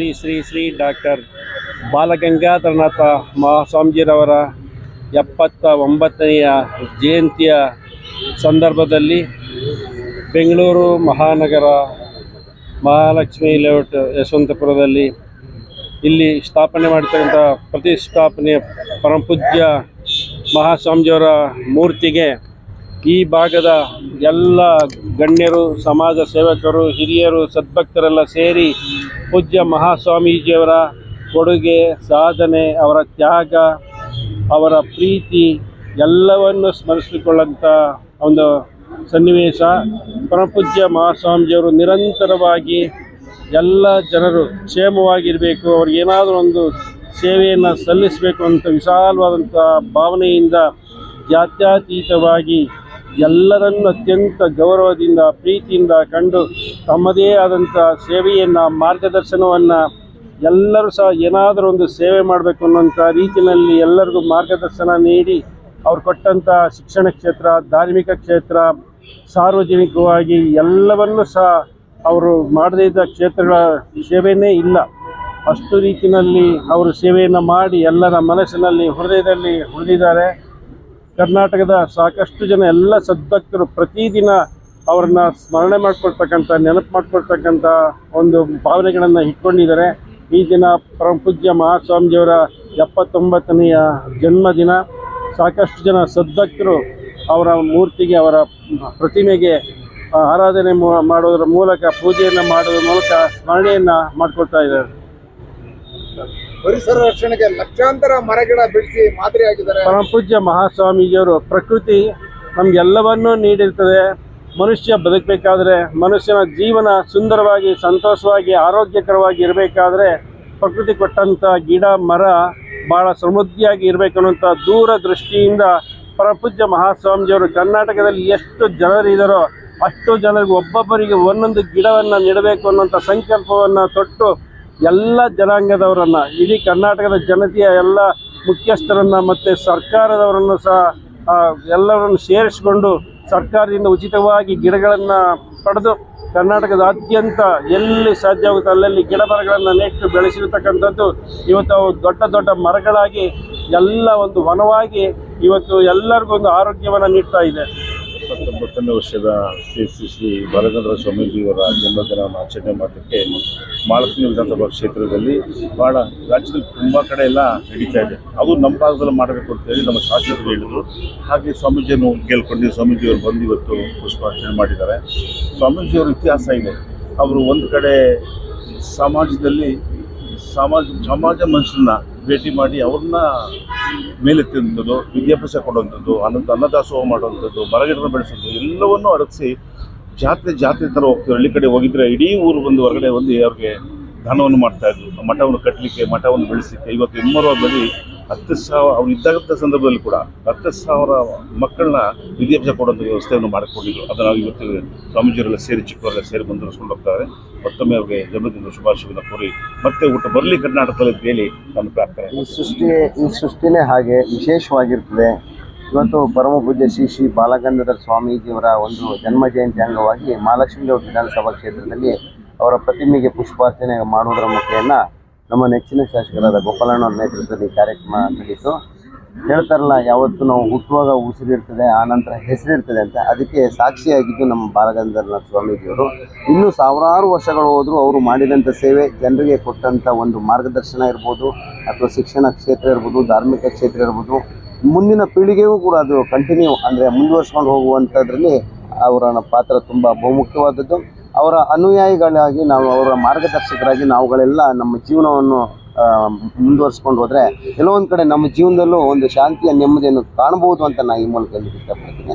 Shri Shri Shri doctor Balagangadharanatha ಮಹಾಸ್ವಾಮೀಜಿರವರ 79ನೆಯ ಜಯಂತಿಯ ಸಂದರ್ಭದಲ್ಲಿ ಬೆಂಗಳೂರು ಮಹಾನಗರ ಮಹಾಲಕ್ಷ್ಮಿ ಲೇಔಟ್ ಯಶವಂತಪುರದಲ್ಲಿ ಇಲ್ಲಿ ಸ್ಥಾಪನೆ ಮಾಡಿರ್ತಕ್ಕಂಥ ಪ್ರತಿಷ್ಠಾಪನೆಯ ಪರಮಪೂಜ್ಯ ಮಹಾಸ್ವಾಮೀಜಿಯವರ ಮೂರ್ತಿಗೆ ಈ ಭಾಗದ ಎಲ್ಲ ಗಣ್ಯರು, ಸಮಾಜ ಸೇವಕರು, ಹಿರಿಯರು, ಸದ್ಭಕ್ತರೆಲ್ಲ ಸೇರಿ ಪೂಜ್ಯ ಮಹಾಸ್ವಾಮೀಜಿಯವರ ಕೊಡುಗೆ, ಸಾಧನೆ, ಅವರ ತ್ಯಾಗ, ಅವರ ಪ್ರೀತಿ ಎಲ್ಲವನ್ನು ಸ್ಮರಿಸಿಕೊಳ್ಳಂಥ ಒಂದು ಸನ್ನಿವೇಶ. ಪರಮಪೂಜ್ಯ ಮಹಾಸ್ವಾಮೀಜಿಯವರು ನಿರಂತರವಾಗಿ ಎಲ್ಲ ಜನರು ಕ್ಷೇಮವಾಗಿರಬೇಕು, ಅವ್ರಿಗೇನಾದರೂ ಒಂದು ಸೇವೆಯನ್ನು ಸಲ್ಲಿಸಬೇಕು ಅಂತ ವಿಶಾಲವಾದಂಥ ಭಾವನೆಯಿಂದ ಜಾತ್ಯತೀತವಾಗಿ ಎಲ್ಲರನ್ನು ಅತ್ಯಂತ ಗೌರವದಿಂದ, ಪ್ರೀತಿಯಿಂದ ಕಂಡು ತಮ್ಮದೇ ಆದಂಥ ಸೇವೆಯನ್ನು, ಮಾರ್ಗದರ್ಶನವನ್ನು ಎಲ್ಲರೂ ಸಹ ಏನಾದರೂ ಒಂದು ಸೇವೆ ಮಾಡಬೇಕು ಅನ್ನೋಂಥ ರೀತಿಯಲ್ಲಿ ಎಲ್ಲರಿಗೂ ಮಾರ್ಗದರ್ಶನ ನೀಡಿ ಅವ್ರು ಕೊಟ್ಟಂಥ ಶಿಕ್ಷಣ ಕ್ಷೇತ್ರ, ಧಾರ್ಮಿಕ ಕ್ಷೇತ್ರ, ಸಾರ್ವಜನಿಕವಾಗಿ ಎಲ್ಲವನ್ನೂ ಸಹ ಅವರು ಮಾಡದೇ ಇದ್ದ ಕ್ಷೇತ್ರಗಳ ಸೇವೆಯೇ ಇಲ್ಲ. ಅಷ್ಟು ರೀತಿಯಲ್ಲಿ ಅವರು ಸೇವೆಯನ್ನು ಮಾಡಿ ಎಲ್ಲರ ಮನಸ್ಸಿನಲ್ಲಿ, ಹೃದಯದಲ್ಲಿ ಉಳಿದಿದ್ದಾರೆ. ಕರ್ನಾಟಕದ ಸಾಕಷ್ಟು ಜನ ಎಲ್ಲ ಸದ್ಭಕ್ತರು ಪ್ರತಿದಿನ ಅವ್ರನ್ನ ಸ್ಮರಣೆ ಮಾಡ್ಕೊಳ್ತಕ್ಕಂಥ, ನೆನಪು ಮಾಡ್ಕೊಳ್ತಕ್ಕಂಥ ಒಂದು ಭಾವನೆಗಳನ್ನು ಇಟ್ಕೊಂಡಿದ್ದಾರೆ. ಈ ದಿನ ಪರಮಪೂಜ್ಯ ಮಹಾಸ್ವಾಮೀಜಿಯವರ 79ನೆಯ ಜನ್ಮದಿನ. ಸಾಕಷ್ಟು ಜನ ಸದ್ಭಕ್ತರು ಅವರ ಮೂರ್ತಿಗೆ, ಅವರ ಪ್ರತಿಮೆಗೆ ಆರಾಧನೆ ಮಾಡೋದ್ರ ಮೂಲಕ, ಪೂಜೆಯನ್ನು ಮಾಡೋದ್ರ ಮೂಲಕ ಸ್ಮರಣೆಯನ್ನು ಮಾಡ್ಕೊಳ್ತಾ ಇದ್ದಾರೆ. ಪರಿಸರ ರಕ್ಷಣೆಗೆ ಲಕ್ಷಾಂತರ ಮರಗಿಡ ಬೆಳೆಸಿ ಮಾದರಿಯಾಗಿದ್ದಾರೆ. ಪರಮಪೂಜ್ಯ ಮಹಾಸ್ವಾಮೀಜಿಯವರು ಪ್ರಕೃತಿ ನಮಗೆಲ್ಲವನ್ನೂ ನೀಡಿರ್ತದೆ. ಮನುಷ್ಯ ಬದುಕಬೇಕಾದ್ರೆ, ಮನುಷ್ಯನ ಜೀವನ ಸುಂದರವಾಗಿ, ಸಂತೋಷವಾಗಿ, ಆರೋಗ್ಯಕರವಾಗಿ ಇರಬೇಕಾದ್ರೆ ಪ್ರಕೃತಿ ಕೊಟ್ಟಂಥ ಗಿಡ, ಮರ ಭಾಳ ಸಮೃದ್ಧಿಯಾಗಿ ಇರಬೇಕನ್ನುವಂಥ ದೂರದೃಷ್ಟಿಯಿಂದ ಪರಮಪೂಜ್ಯ ಮಹಾಸ್ವಾಮೀಜಿಯವರು ಕರ್ನಾಟಕದಲ್ಲಿ ಎಷ್ಟು ಜನರಿದ್ದಾರೋ ಅಷ್ಟು ಜನರಿಗೆ ಒಬ್ಬೊಬ್ಬರಿಗೆ ಒಂದೊಂದು ಗಿಡವನ್ನು ನೆಡಬೇಕು ಅನ್ನೋಂಥ ಸಂಕಲ್ಪವನ್ನು ತೊಟ್ಟು ಎಲ್ಲ ಜನಾಂಗದವರನ್ನು, ಇಡೀ ಕರ್ನಾಟಕದ ಜನತೆಯ ಎಲ್ಲ ಮುಖ್ಯಸ್ಥರನ್ನು ಮತ್ತು ಸರ್ಕಾರದವರನ್ನು ಸಹ ಎಲ್ಲರನ್ನು ಸೇರಿಸಿಕೊಂಡು ಸರ್ಕಾರದಿಂದ ಉಚಿತವಾಗಿ ಗಿಡಗಳನ್ನು ಪಡೆದು ಕರ್ನಾಟಕದಾದ್ಯಂತ ಎಲ್ಲಿ ಸಾಧ್ಯವಾಗುತ್ತೆ ಅಲ್ಲಲ್ಲಿ ಗಿಡ ಮರಗಳನ್ನು ನೆಟ್ಟು ಬೆಳೆಸಿರ್ತಕ್ಕಂಥದ್ದು ಇವತ್ತು ಅವು ದೊಡ್ಡ ದೊಡ್ಡ ಮರಗಳಾಗಿ ಎಲ್ಲ ಒಂದು ವನವಾಗಿ ಇವತ್ತು ಎಲ್ಲರಿಗೂ ಒಂದು ಆರೋಗ್ಯವನ್ನು ನೀಡ್ತಾ ಇದೆ. 79ನೇ ವರ್ಷದ ಶ್ರೀ ಬಾಲಗಂಗಾಧರ ಸ್ವಾಮೀಜಿಯವರ ಜನ್ಮದಿನವನ್ನು ಆಚರಣೆ ಮಾಡೋಕ್ಕೆ ಮಹಾಲಕ್ಷ್ಮಿ ವಿಧಾನಸಭಾ ಕ್ಷೇತ್ರದಲ್ಲಿ ಭಾಳ ರಾಜ್ಯದಲ್ಲಿ ತುಂಬ ಕಡೆ ಎಲ್ಲ ನಡೀತಾ ಇದೆ. ಅದು ನಮ್ಮ ಭಾಗದಲ್ಲಿ ಮಾಡಬೇಕು ಅಂತೇಳಿ ನಮ್ಮ ಶಾಸಕರು ಹೇಳಿದರು. ಹಾಗೆ ಸ್ವಾಮೀಜಿಯನ್ನು ಕೇಳ್ಕೊಂಡು ಸ್ವಾಮೀಜಿಯವರು ಬಂದು ಇವತ್ತು ಪುಷ್ಪಾರ್ಚನೆ ಮಾಡಿದ್ದಾರೆ. ಸ್ವಾಮೀಜಿಯವರ ಇತಿಹಾಸ ಇದೆ. ಅವರು ಒಂದು ಕಡೆ ಸಮಾಜದಲ್ಲಿ ಸಮಾಜ ಮನುಷ್ಯರನ್ನ ಭೇಟಿ ಮಾಡಿ ಅವ್ರನ್ನ ಮೇಲೆತ್ತುವಂಥದ್ದು, ವಿದ್ಯಾಭ್ಯಾಸ ಕೊಡುವಂಥದ್ದು, ಅನ್ನದಾಸೋಹ ಮಾಡುವಂಥದ್ದು, ಮರಗಿಡನ ಬೆಳೆಸೋದು ಎಲ್ಲವನ್ನೂ ಅಡಗಿಸಿ ಜಾತ್ರೆ ಥರ ಹೋಗ್ತಾರೆ. ಹಳ್ಳಿ ಕಡೆ ಹೋಗಿದ್ರೆ ಇಡೀ ಊರು ಬಂದು ಹೊರಗಡೆ ಬಂದು ಅವ್ರಿಗೆ ದಾನವನ್ನು ಮಾಡ್ತಾಯಿದ್ರು. ಮಠವನ್ನು ಕಟ್ಟಲಿಕ್ಕೆ, ಮಠವನ್ನು ಬೆಳೆಸಲಿಕ್ಕೆ. ಇವತ್ತು ಹೆಮ್ಮರವ ಬಳಿ 10,000 ಅವ್ರು ಇದ್ದಂಥ ಸಂದರ್ಭದಲ್ಲಿ ಕೂಡ 10,000 ಮಕ್ಕಳನ್ನ ವಿದ್ಯಾಭ್ಯಾಸ ಕೊಡುವಂಥ ವ್ಯವಸ್ಥೆಯನ್ನು ಮಾಡಿಕೊಂಡಿದ್ರು. ಅದನ್ನು ಇವತ್ತು ಸ್ವಾಮೀಜಿಯವರೆಲ್ಲ ಸೇರಿ, ಚಿಕ್ಕವರೆಲ್ಲ ಸೇರಿ ಮುಂದುವರಿಸ್ಕೊಂಡು ಹೋಗ್ತಾರೆ. ಮತ್ತೊಮ್ಮೆ ಅವ್ರಿಗೆ ಜನ್ಮದಿನದ ಶುಭಾಶಯವನ್ನು ಕೋರಿ ಮತ್ತೆ ಊಟ ಬರಲಿ ಕರ್ನಾಟಕದಲ್ಲಿ ಅಂತ ಹೇಳಿ ನಾನು ಪ್ರಾರ್ಥನೆ. ಈ ಸೃಷ್ಟಿನೇ ಹಾಗೆ ವಿಶೇಷವಾಗಿರ್ತದೆ. ಇವತ್ತು ಪರಮ ಪೂಜ್ಯ ಶ್ರೀ ಬಾಲಗಂಗಾಧರ ಸ್ವಾಮೀಜಿಯವರ ಒಂದು ಜನ್ಮ ಜಯಂತಿ ಅಂಗವಾಗಿ ಮಹಾಲಕ್ಷ್ಮಿ ಲೇಔಟ್ ವಿಧಾನಸಭಾ ಕ್ಷೇತ್ರದಲ್ಲಿ ಅವರ ಪ್ರತಿಮೆಗೆ ಪುಷ್ಪಾರ್ಚನೆ ಮಾಡುವುದರ ಮುಖೇನ ನಮ್ಮ ನೆಚ್ಚಿನ ಶಾಸಕರಾದ ಗೋಪಾಲಣ್ಣವ್ರ ನೇತೃತ್ವದಲ್ಲಿ ಕಾರ್ಯಕ್ರಮ ನಡೀತು. ಹೇಳ್ತಾರಲ್ಲ, ಯಾವತ್ತು ನಾವು ಹುಟ್ಟುವಾಗ ಉಸಿರಿರ್ತದೆ, ಆನಂತರ ಹೆಸರಿರ್ತದೆ ಅಂತ. ಅದಕ್ಕೆ ಸಾಕ್ಷಿಯಾಗಿದ್ದು ನಮ್ಮ ಬಾಲಗಂಗಾಧರನಾಥ ಸ್ವಾಮೀಜಿಯವರು. ಇನ್ನೂ ಸಾವಿರಾರು ವರ್ಷಗಳು ಹೋದರೂ ಅವರು ಮಾಡಿದಂಥ ಸೇವೆ, ಜನರಿಗೆ ಕೊಟ್ಟಂಥ ಒಂದು ಮಾರ್ಗದರ್ಶನ ಇರ್ಬೋದು, ಅಥವಾ ಶಿಕ್ಷಣ ಕ್ಷೇತ್ರ ಇರ್ಬೋದು, ಧಾರ್ಮಿಕ ಕ್ಷೇತ್ರ ಇರ್ಬೋದು, ಮುಂದಿನ ಪೀಳಿಗೆಗೂ ಕೂಡ ಅದು ಕಂಟಿನ್ಯೂ ಅಂದರೆ ಮುಂದುವರ್ಸ್ಕೊಂಡು ಹೋಗುವಂಥದ್ರಲ್ಲಿ ಅವರ ಪಾತ್ರ ತುಂಬ ಬಹುಮುಖ್ಯವಾದದ್ದು. ಅವರ ಅನುಯಾಯಿಗಳಾಗಿ ನಾವು, ಅವರ ಮಾರ್ಗದರ್ಶಕರಾಗಿ ನಾವುಗಳೆಲ್ಲ ನಮ್ಮ ಜೀವನವನ್ನು ಮುಂದುವರಿಸ್ಕೊಂಡು ಹೋದರೆ ಕೆಲವೊಂದು ಕಡೆ ನಮ್ಮ ಜೀವನದಲ್ಲೂ ಒಂದು ಶಾಂತಿಯ ನೆಮ್ಮದಿಯನ್ನು ಕಾಣಬಹುದು ಅಂತ ನಾನು ಈ ಮೂಲಕ ಇಷ್ಟಪಡ್ತೀನಿ.